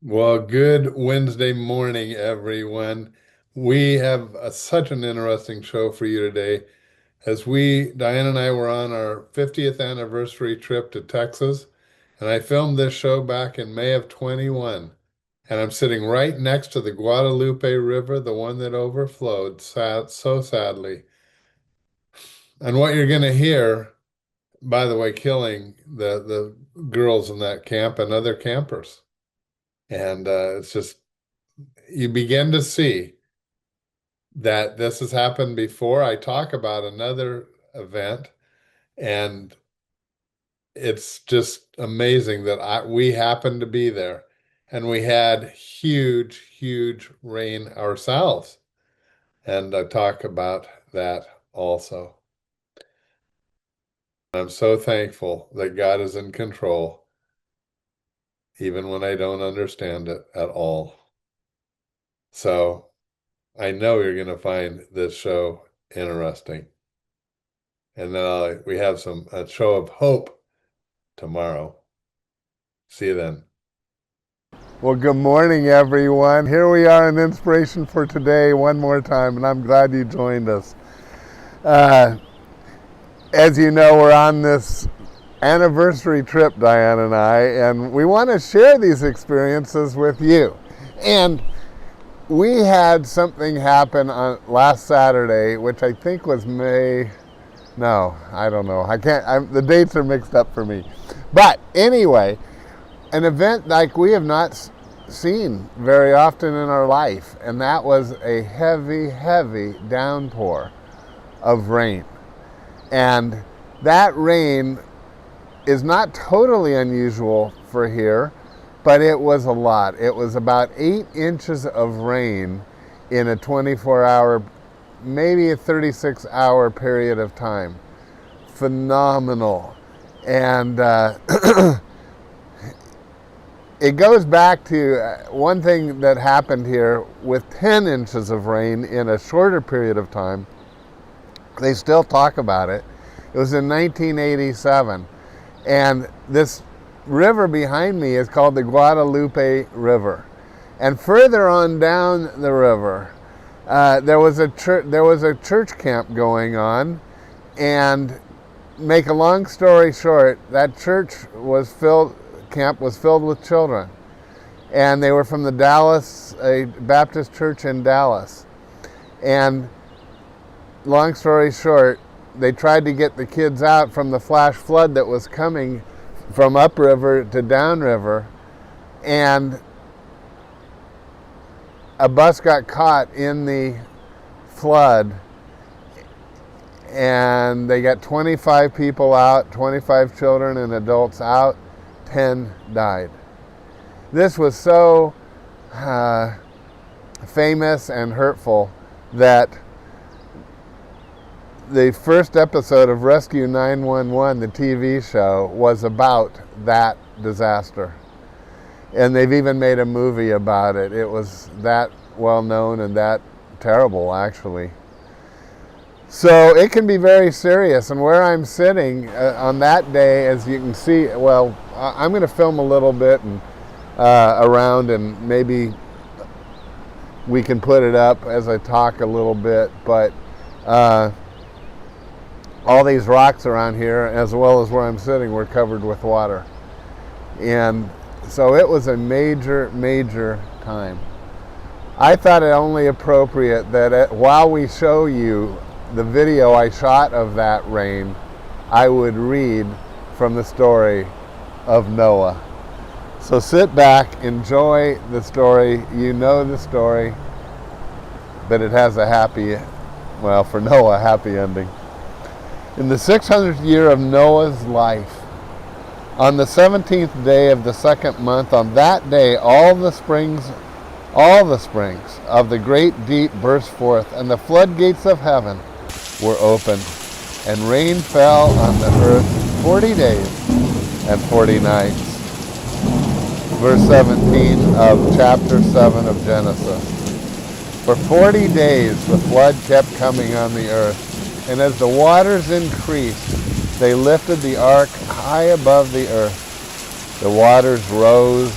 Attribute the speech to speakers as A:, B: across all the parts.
A: Well, good Wednesday morning, everyone. We have such an interesting show for you today Diane and I were on our 50th anniversary trip to Texas, and I filmed this show back in May of 21. And I'm sitting right next to the Guadalupe River, the one that overflowed so sadly. And what you're going to hear, by the way, killing the girls in that camp and other campers. And it's just you begin to see that this has happened before. I talk about another event, and it's just amazing that we happened to be there, and we had huge, huge rain ourselves. And I talk about that also. I'm so thankful that God is in control, even when I don't understand it at all. So I know you're going to find this show interesting. And then we have a show of hope tomorrow. See you then. Well, good morning, everyone. Here we are in Inspiration for Today one more time, and I'm glad you joined us. As you know, we're on this anniversary trip, Diane and I, and we want to share these experiences with you. And we had something happen on last Saturday, which I think was May. No, I don't know. The dates are mixed up for me. But anyway, an event like we have not seen very often in our life, and that was a heavy, heavy downpour of rain. And that rain is not totally unusual for here, but it was a lot. It was about 8 inches of rain in a 24-hour, maybe a 36-hour period of time. Phenomenal. And it goes back to one thing that happened here with 10 inches of rain in a shorter period of time. They still talk about it. It was in 1987. And this river behind me is called the Guadalupe River. And further on down the river, there was a church camp going on, and make a long story short, that camp was filled with children, and they were from a Baptist church in Dallas. And long story short, they tried to get the kids out from the flash flood that was coming from upriver to downriver, and a bus got caught in the flood, and they got 25 people out, 25 children and adults out, 10 died. This was so famous and hurtful that the first episode of Rescue 911, the TV show, was about that disaster. And they've even made a movie about it. It was that well known and that terrible, actually. So it can be very serious. And where I'm sitting on that day, as you can see, well, I'm going to film a little bit and around, and maybe we can put it up as I talk a little bit. But all these rocks around here, as well as where I'm sitting, were covered with water. And so it was a major, major time. I thought it only appropriate that while we show you the video I shot of that rain, I would read from the story of Noah. So sit back, enjoy the story. You know the story, but it has a for Noah, happy ending. In the 600th year of Noah's life, on the 17th day of the second month, on that day, all the springs of the great deep burst forth, and the floodgates of heaven were opened, and rain fell on the earth 40 days and 40 nights. Verse 17 of chapter 7 of Genesis. For 40 days the flood kept coming on the earth, and as the waters increased, they lifted the ark high above the earth. The waters rose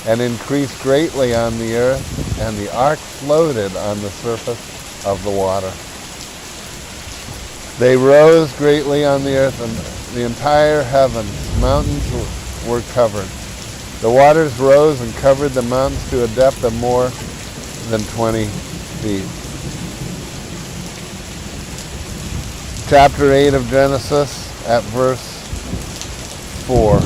B: and increased greatly on the earth, and the ark floated on the surface of the water. They rose greatly on the earth, and the entire heavens, mountains were covered. The waters rose and covered the mountains to a depth of more than 20 feet. Chapter 8 of Genesis at verse 4.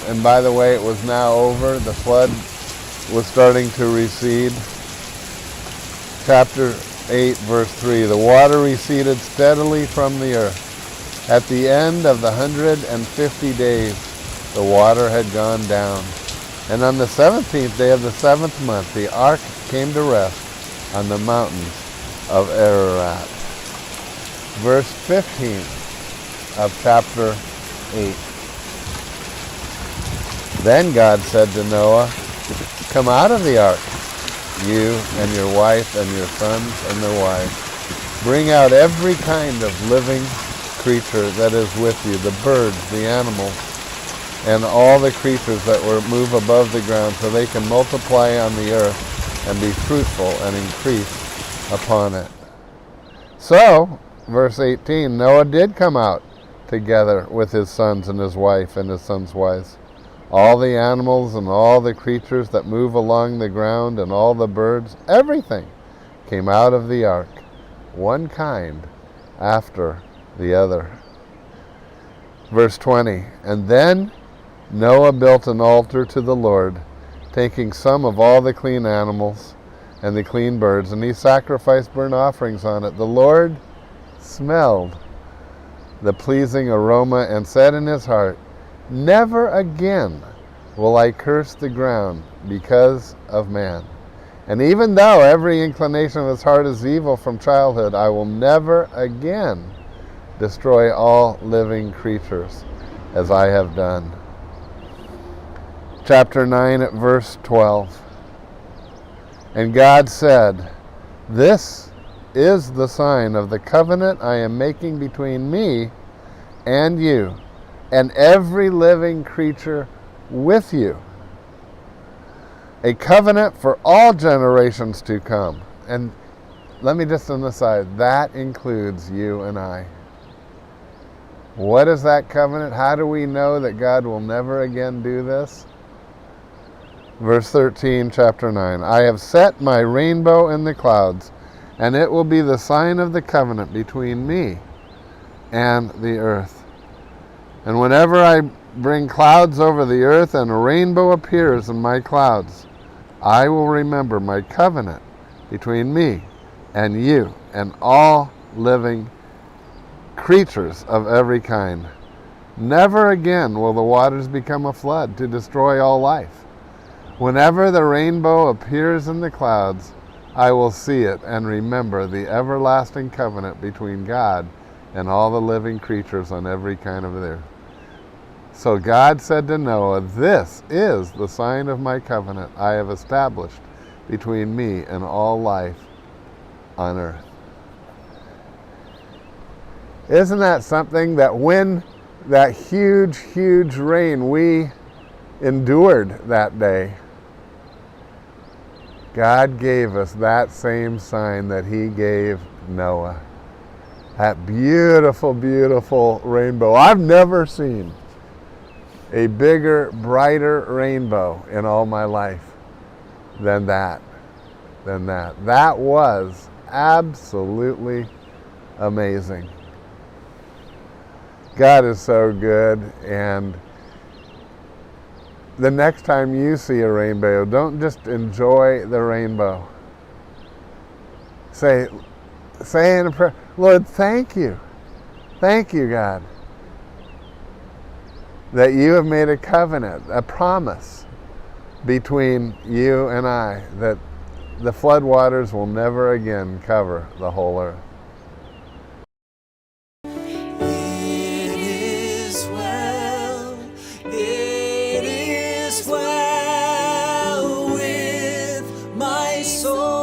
B: And by the way, it was now over. The flood was starting to recede. Chapter 8, verse 3. The water receded steadily from the earth. At the end of the 150 days, the water had gone down. And on the 17th day of the 7th month, the ark came to rest on the mountains of Ararat. Verse 15 of chapter 8. Then God said to Noah, "Come out of the ark, you and your wife and your sons and their wives. Bring out every kind of living creature that is with you, the birds, the animals, and all the creatures that move above the ground, so they can multiply on the earth and be fruitful and increase upon it." So, verse 18, Noah did come out together with his sons and his wife and his sons' wives. All the animals and all the creatures that move along the ground and all the birds, everything came out of the ark, one kind after the other. Verse 20, and then Noah built an altar to the Lord, taking some of all the clean animals and the clean birds, and he sacrificed burnt offerings on it. The Lord smelled the pleasing aroma and said in his heart, "Never again will I curse the ground because of man. And even though every inclination of his heart is evil from childhood, I will never again destroy all living creatures as I have done." Chapter 9 at verse 12. And God said, "This is the sign of the covenant I am making between me and you, and every living creature with you. A covenant for all generations to come." And let me just on the side, that includes you and I. What is that covenant? How do we know that God will never again do this? Verse 13, chapter 9. "I have set my rainbow in the clouds, and it will be the sign of the covenant between me and the earth. And whenever I bring clouds over the earth and a rainbow appears in my clouds, I will remember my covenant between me and you and all living creatures of every kind. Never again will the waters become a flood to destroy all life. Whenever the rainbow appears in the clouds, I will see it and remember the everlasting covenant between God and all the living creatures on every kind of the earth." So God said to Noah, "This is the sign of my covenant I have established between me and all life on earth." Isn't that something, that when that huge, huge rain we endured that day, God gave us that same sign that he gave Noah. That beautiful, beautiful rainbow. I've never seen a bigger, brighter rainbow in all my life than that. That was absolutely amazing. God is so good, and the next time you see a rainbow, don't just enjoy the rainbow. Say in a prayer, "Lord, thank you. Thank you, God, that you have made a covenant, a promise between you and I, that the flood waters will never again cover the whole earth."
C: It is well with my soul.